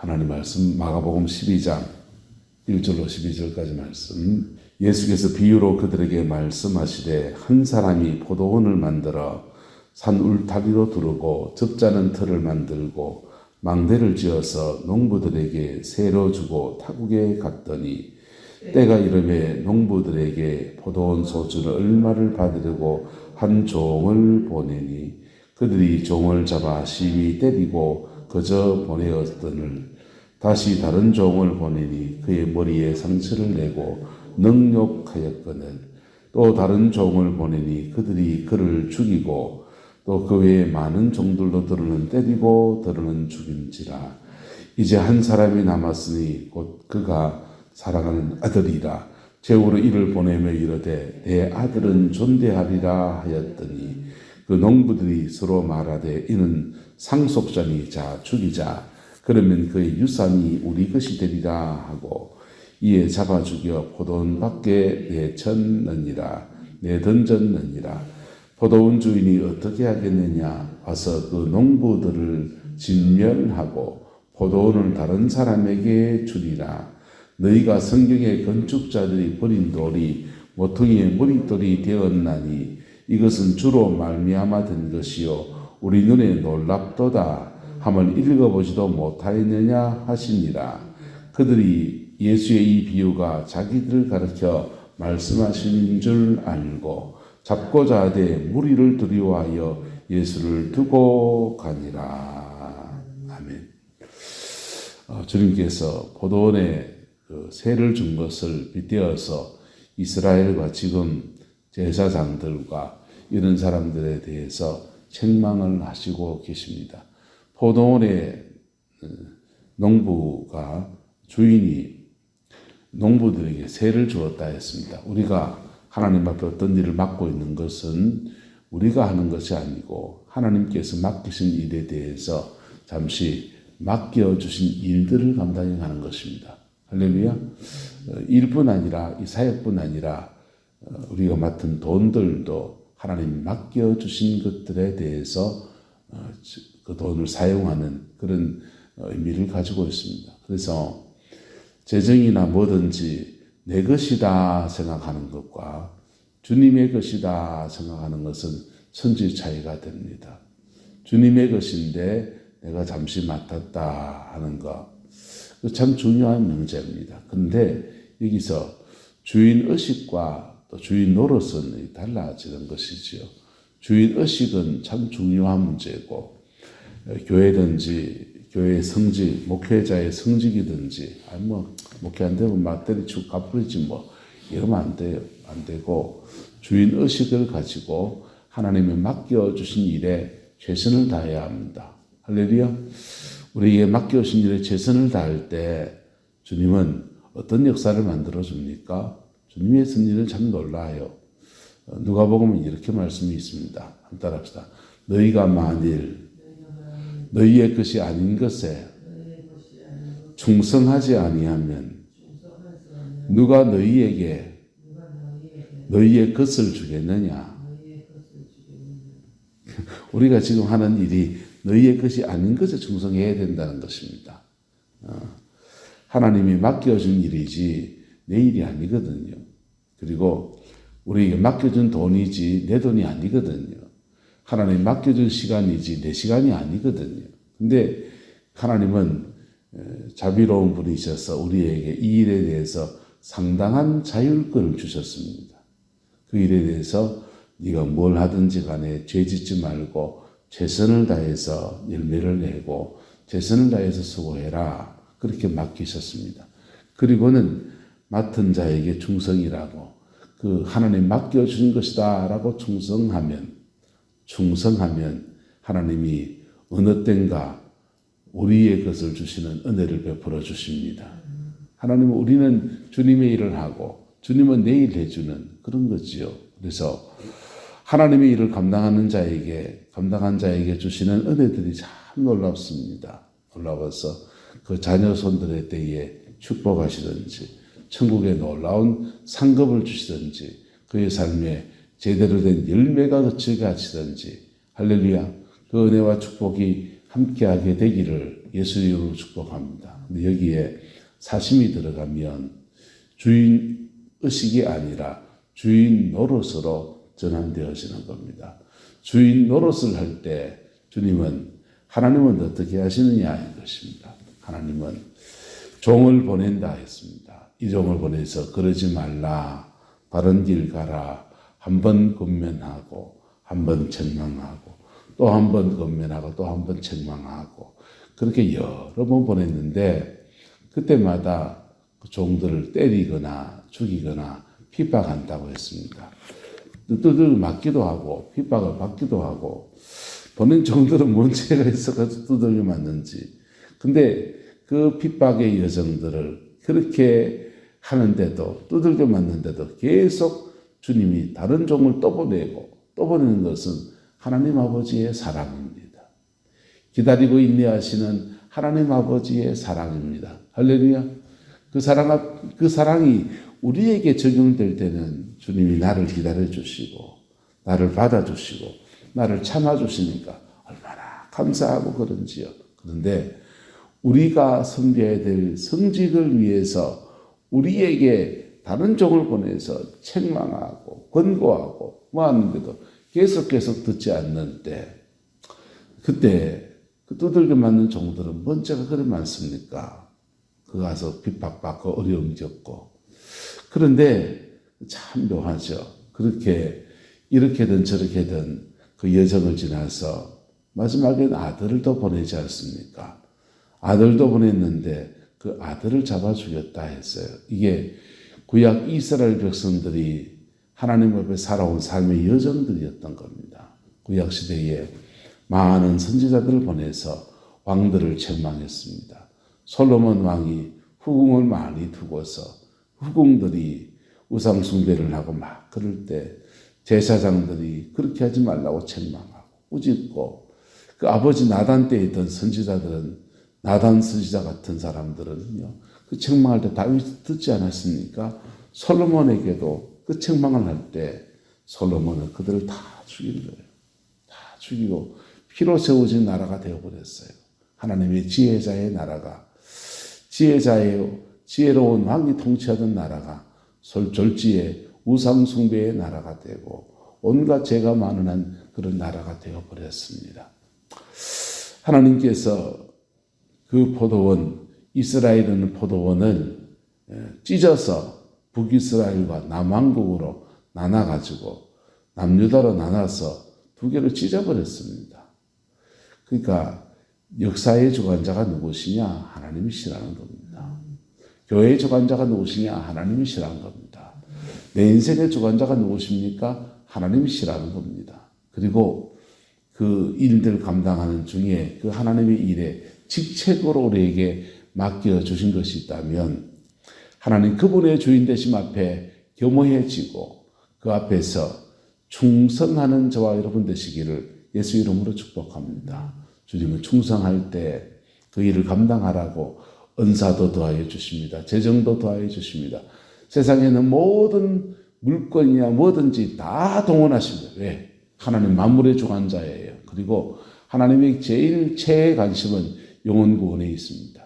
하나님 말씀 마가복음 12장 1절로 12절까지 말씀. 예수께서 비유로 그들에게 말씀하시되 한 사람이 포도원을 만들어 산 울타리로 두르고 접자는 틀을 만들고 망대를 지어서 농부들에게 세로 주고 타국에 갔더니 때가 이르매 농부들에게 포도원 소주를 얼마를 받으려고 한 종을 보내니 그들이 종을 잡아 심히 때리고 거저 보내었더늘 다시 다른 종을 보내니 그의 머리에 상처를 내고 능욕하였거늘 또 다른 종을 보내니 그들이 그를 죽이고 또 그 외에 많은 종들도 들으는 때리고 들으는 죽인지라. 이제 한 사람이 남았으니 곧 그가 사랑하는 아들이라. 제후로 이를 보내며 이르되 내 아들은 존대하리라 하였더니 그 농부들이 서로 말하되 이는 상속자니 자 죽이자. 그러면 그의 유산이 우리 것이 되리라 하고 이에 잡아 죽여 포도원 밖에 내던졌느니라. 포도원 주인이 어떻게 하겠느냐. 와서 그 농부들을 진멸하고 포도원을 다른 사람에게 주리라. 너희가 성경의 건축자들이 버린 돌이 모퉁이의 머릿돌이 되었나니 이것은 주로 말미암아 된 것이요 우리 눈에 놀랍도다 함을 읽어보지도 못하였느냐 하시니라. 그들이 예수의 이 비유가 자기들을 가르쳐 말씀하시는 줄 알고 잡고자 하되 무리를 두려워하여 예수를 두고 가니라. 아멘. 주님께서 포도원에 세를 준 것을 빗대어서 이스라엘과 지금 제사장들과 이런 사람들에 대해서 책망을 하시고 계십니다. 포도원의 농부가 주인이 농부들에게 세를 주었다 했습니다. 우리가 하나님 앞에 어떤 일을 맡고 있는 것은 우리가 하는 것이 아니고 하나님께서 맡기신 일에 대해서 잠시 맡겨주신 일들을 감당해 가는 것입니다. 할렐루야. 일뿐 아니라 이 사역뿐 아니라 우리가 맡은 돈들도 하나님이 맡겨주신 것들에 대해서 그 돈을 사용하는 그런 의미를 가지고 있습니다. 그래서 재정이나 뭐든지 내 것이다 생각하는 것과 주님의 것이다 생각하는 것은 천지 차이가 됩니다. 주님의 것인데 내가 잠시 맡았다 하는 것, 참 중요한 문제입니다. 그런데 여기서 주인 의식과 또 주인 노릇은 달라지는 것이지요. 주인 의식은 참 중요한 문제고 교회든지 교회의 성직, 목회자의 성직이든지 목회 안 되면 막 때리치고 갚으리지 이러면 안 돼요. 안 되고 주인 의식을 가지고 하나님이 맡겨주신 일에 최선을 다해야 합니다. 할렐루야. 우리에게 맡겨주신 일에 최선을 다할 때 주님은 어떤 역사를 만들어줍니까? 주님의 섭리는 참 놀라요. 누가복음은 이렇게 말씀이 있습니다. 한번 따라합시다. 너희가 만일 너희의 것이 아닌 것에 충성하지 아니하면 누가 너희에게 너희의 것을 주겠느냐? 우리가 지금 하는 일이 너희의 것이 아닌 것에 충성해야 된다는 것입니다. 하나님이 맡겨준 일이지 내 일이 아니거든요. 그리고 우리에게 맡겨준 돈이지 내 돈이 아니거든요. 하나님 맡겨준 시간이지 내 시간이 아니거든요. 근데 하나님은 자비로운 분이셔서 우리에게 이 일에 대해서 상당한 자율권을 주셨습니다. 그 일에 대해서 네가 뭘 하든지 간에 죄짓지 말고 최선을 다해서 열매를 내고 최선을 다해서 수고해라. 그렇게 맡기셨습니다. 그리고는 맡은 자에게 충성이라고 그 하나님 맡겨준 것이다 라고 충성하면 하나님이 어느 땐가 우리의 것을 주시는 은혜를 베풀어 주십니다. 하나님은 우리는 주님의 일을 하고 주님은 내 일 해주는 그런 거지요. 그래서 하나님의 일을 감당한 자에게 주시는 은혜들이 참 놀랍습니다. 놀라워서 그 자녀 손들의 때에 축복하시든지 천국의 놀라운 상급을 주시든지 그의 삶에 제대로 된 열매가 그치게 하시든지 할렐루야. 그 은혜와 축복이 함께하게 되기를 예수 이름으로 축복합니다. 근데 여기에 사심이 들어가면 주인 의식이 아니라 주인 노릇으로 전환되어지는 겁니다. 주인 노릇을 할 때 하나님은 어떻게 하시느냐 이것입니다. 하나님은 종을 보낸다 했습니다. 이 종을 보내서 그러지 말라, 바른 길 가라, 한 번 권면하고 한 번 책망하고 또 한 번 권면하고 또 한 번 책망하고 그렇게 여러 번 보냈는데 그때마다 그 종들을 때리거나 죽이거나 핍박한다고 했습니다. 두들겨 맞기도 하고 핍박을 받기도 하고 보낸 종들은 뭔 죄가 있어가지고 두들겨 맞는지. 근데 그 핍박의 여정들을 그렇게 하는데도 두들겨 맞는데도 계속 주님이 다른 종을 또 보내고 또 보내는 것은 하나님 아버지의 사랑입니다. 기다리고 인내하시는 하나님 아버지의 사랑입니다. 할렐루야. 그 사랑이 우리에게 적용될 때는 주님이 나를 기다려 주시고 나를 받아주시고 나를 참아주시니까 얼마나 감사하고 그런지요. 그런데 우리가 섬겨야 될 성직을 위해서 우리에게 다른 종을 보내서 책망하고 권고하고 뭐 하는데도 계속 듣지 않는 때 그때 그 두들겨 맞는 종들은 뭔 죄가 그리 많습니까? 그 가서 핍박받고 어려움 겪고 그런데 참 묘하죠. 그렇게 이렇게든 저렇게든 그 여정을 지나서 마지막엔 아들을 더 보내지 않습니까? 아들도 보냈는데 그 아들을 잡아 죽였다 했어요. 이게 구약 이스라엘 백성들이 하나님 앞에 살아온 삶의 여정들이었던 겁니다. 구약 시대에 많은 선지자들을 보내서 왕들을 책망했습니다. 솔로몬 왕이 후궁을 많이 두고서 후궁들이 우상 숭배를 하고 막 그럴 때 제사장들이 그렇게 하지 말라고 책망하고 꾸짖고 그 아버지 나단 때에 있던 선지자들은 나단 선지자 같은 사람들은요 그 책망할 때 다윗이 듣지 않았습니까? 솔로몬에게도 그 책망을 할 때 솔로몬은 그들을 다 죽인 거예요. 다 죽이고 피로 세워진 나라가 되어버렸어요. 하나님의 지혜자의 나라가 지혜로운 왕이 통치하던 나라가 졸지에 우상 숭배의 나라가 되고 온갖 죄가 많은 그런 나라가 되어버렸습니다. 하나님께서 그 이스라엘은 포도원을 찢어서 북이스라엘과 남왕국으로 나눠가지고 남유다로 나눠서 두 개로 찢어버렸습니다. 그러니까 역사의 주관자가 누구시냐? 하나님이시라는 겁니다. 교회의 주관자가 누구시냐? 하나님이시라는 겁니다. 내 인생의 주관자가 누구십니까? 하나님이시라는 겁니다. 그리고 그 일들 감당하는 중에 그 하나님의 일에 직책으로 우리에게 맡겨주신 것이 있다면 하나님 그분의 주인 되심 앞에 겸허해지고 그 앞에서 충성하는 저와 여러분 되시기를 예수 이름으로 축복합니다. 주님은 충성할 때 그 일을 감당하라고 은사도 더하여 주십니다. 재정도 더하여 주십니다. 세상에는 모든 물건이나 뭐든지 다 동원하십니다. 왜? 하나님 만물의 주관자예요. 그리고 하나님의 제일 최애 관심은 영혼 구원에 있습니다.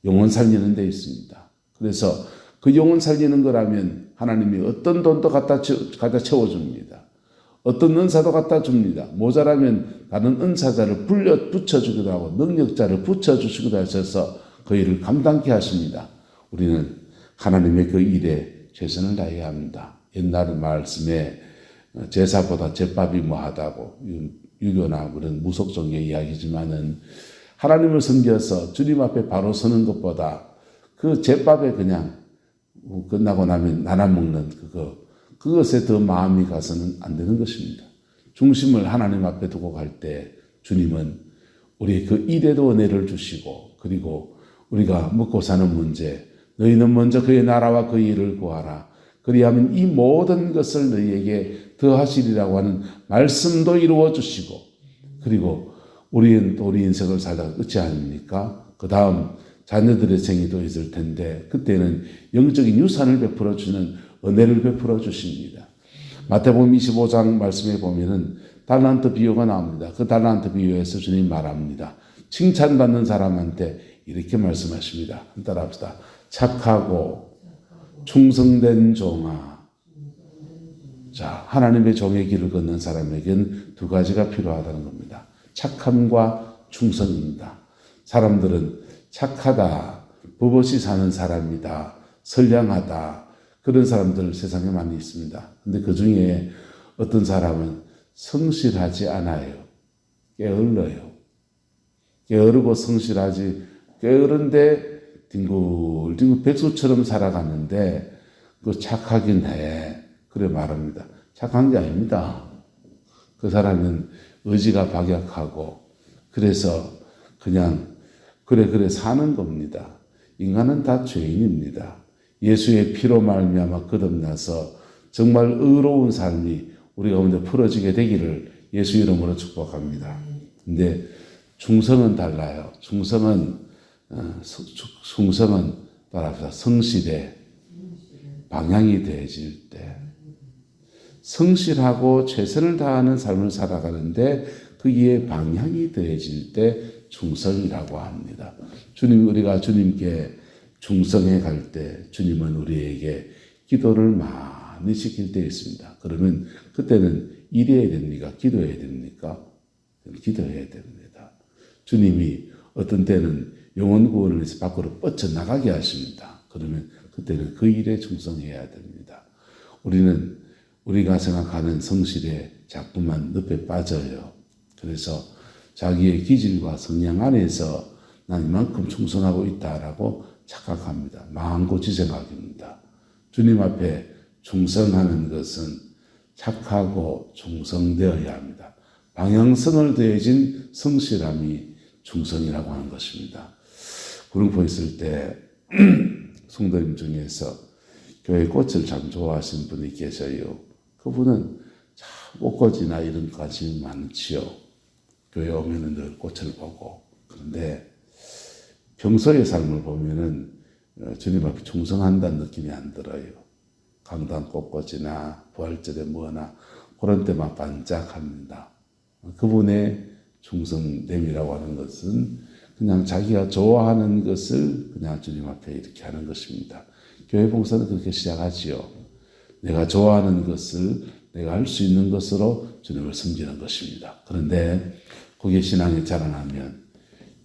영혼 살리는 데 있습니다. 그래서 그 영혼 살리는 거라면 하나님이 어떤 돈도 갖다 채워줍니다. 어떤 은사도 갖다 줍니다. 모자라면 다른 은사자를 붙여주기도 하고 능력자를 붙여주시기도 하셔서 그 일을 감당케 하십니다. 우리는 하나님의 그 일에 최선을 다해야 합니다. 옛날 말씀에 제사보다 제밥이 뭐하다고 유교나 그런 무속종의 이야기지만은 하나님을 섬겨서 주님 앞에 바로 서는 것보다 그 제밥에 그냥 끝나고 나면 나눠 먹는 그것에 더 마음이 가서는 안 되는 것입니다. 중심을 하나님 앞에 두고 갈 때 주님은 우리의 그 일에도 은혜를 주시고 그리고 우리가 먹고 사는 문제 너희는 먼저 그의 나라와 그 일을 구하라. 그리하면 이 모든 것을 너희에게 더하시리라고 하는 말씀도 이루어 주시고 그리고 우리는 또 우리 인생을 살다가 끝이 아닙니까? 그 다음 자녀들의 생애도 있을 텐데 그때는 영적인 유산을 베풀어 주는 은혜를 베풀어 주십니다. 마태복음 25장 말씀에 보면은 달란트 비유가 나옵니다. 그 달란트 비유에서 주님 말합니다. 칭찬받는 사람한테 이렇게 말씀하십니다. 따라 합시다. 착하고 충성된 종아. 자, 하나님의 종의 길을 걷는 사람에겐 두 가지가 필요하다는 겁니다. 착함과 충성입니다. 사람들은 착하다, 버벗이 사는 사람이다, 선량하다, 그런 사람들 세상에 많이 있습니다. 근데 그 중에 어떤 사람은 성실하지 않아요. 게을러요. 게으르고 성실하지, 게으른데 뒹굴뒹굴 백수처럼 살아가는데 그 착하긴 해. 그래 말합니다. 착한 게 아닙니다. 그 사람은 의지가 박약하고 그래서 그냥 그래 사는 겁니다. 인간은 다 죄인입니다. 예수의 피로 말미암아 거듭나서 정말 의로운 삶이 우리 가운데 풀어지게 되기를 예수 이름으로 축복합니다. 근데 충성은 달라요. 충성은 따라서 성실에 방향이 되어질 때, 성실하고 최선을 다하는 삶을 살아가는데 그게 방향이 되어질 때 충성이라고 합니다. 우리가 주님께 충성해 갈 때 주님은 우리에게 기도를 많이 시킬 때 있습니다. 그러면 그때는 일해야 됩니까? 기도해야 됩니까? 기도해야 됩니다. 주님이 어떤 때는 영혼 구원을 위해서 밖으로 뻗쳐나가게 하십니다. 그러면 그때는 그 일에 충성해야 됩니다. 우리가 생각하는 성실에 자꾸만 늪에 빠져요. 그래서 자기의 기질과 성향 안에서 난 이만큼 충성하고 있다라고 착각합니다. 망고지생각입니다. 주님 앞에 충성하는 것은 착하고 충성되어야 합니다. 방향성을 더해진 성실함이 충성이라고 하는 것입니다. 구릉포 있을 때 성도님 중에서 교회 꽃을 참 좋아하시는 분이 계셔요. 그분은 참 꽃꽂이나 이런 관심이 많지요. 교회 오면은 늘 꽃을 보고. 그런데 평소의 삶을 보면은 주님 앞에 충성한다는 느낌이 안 들어요. 강단 꽃꽂이나 부활절에 뭐나 그런 때만 반짝합니다. 그분의 충성됨이라고 하는 것은 그냥 자기가 좋아하는 것을 그냥 주님 앞에 이렇게 하는 것입니다. 교회 봉사는 그렇게 시작하지요. 내가 좋아하는 것을 내가 할 수 있는 것으로 주님을 섬기는 것입니다. 그런데 그게 신앙이 자라나면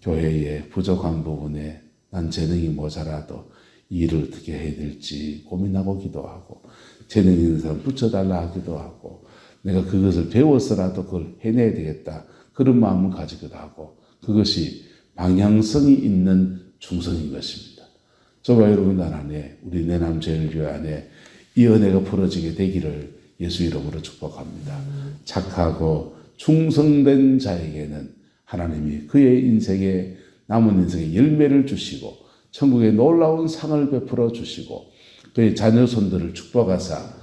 교회의 부족한 부분에 난 재능이 모자라도 이 일을 어떻게 해야 될지 고민하고 기도하고, 재능 있는 사람 붙여달라 하기도 하고, 내가 그것을 배워서라도 그걸 해내야 되겠다 그런 마음을 가지기도 하고, 그것이 방향성이 있는 충성인 것입니다. 저와 여러분 안에, 우리 내남제일교회 안에 이 은혜가 풀어지게 되기를 예수 이름으로 축복합니다. 착하고 충성된 자에게는 하나님이 그의 인생에, 남은 인생에 열매를 주시고 천국의 놀라운 상을 베풀어 주시고 그의 자녀손들을 축복하사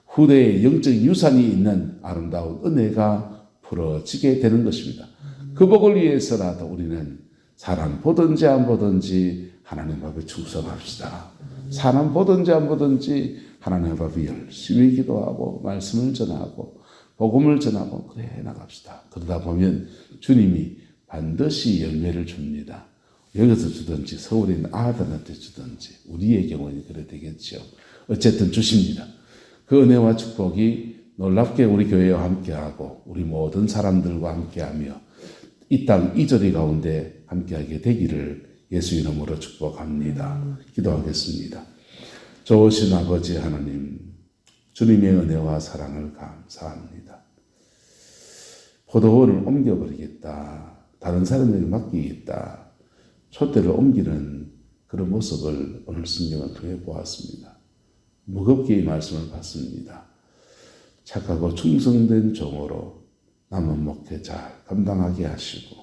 후대에 영적 유산이 있는 아름다운 은혜가 풀어지게 되는 것입니다. 그 복을 위해서라도 우리는 사람 보든지 안 보든지 하나님 앞에 충성합시다. 사람 보든지 안 보든지 하나님 앞에 열심히 기도하고 말씀을 전하고 복음을 전하고 그래 나갑시다. 그러다 보면 주님이 반드시 열매를 줍니다. 여기서 주든지 서울에 있는 아들한테 주든지 우리의 경우는 그래 되겠죠. 어쨌든 주십니다. 그 은혜와 축복이 놀랍게 우리 교회와 함께하고 우리 모든 사람들과 함께하며 이 땅 이조리 가운데 함께하게 되기를 예수 이름으로 축복합니다. 기도하겠습니다. 좋으신 아버지 하나님, 주님의 은혜와 사랑을 감사합니다. 포도원을 옮겨버리겠다, 다른 사람에게 맡기겠다, 촛대를 옮기는 그런 모습을 오늘 성경을 통해 보았습니다. 무겁게 이 말씀을 받습니다. 착하고 충성된 종으로 남은 목회 잘 감당하게 하시고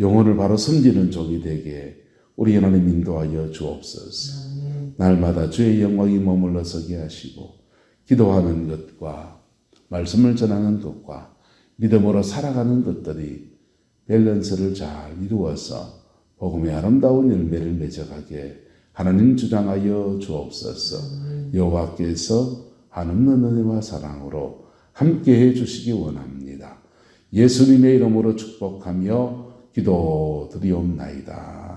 영혼을 바로 섬기는 종이 되게 우리 하나님 인도하여 주옵소서. 날마다 주의 영광이 머물러 서게 하시고 기도하는 것과 말씀을 전하는 것과 믿음으로 살아가는 것들이 밸런스를 잘 이루어서 복음의 아름다운 열매를 맺어가게 하나님 주장하여 주옵소서. 여호와께서 한없는 은혜와 사랑으로 함께해 주시기 원합니다. 예수님의 이름으로 축복하며 기도드리옵나이다.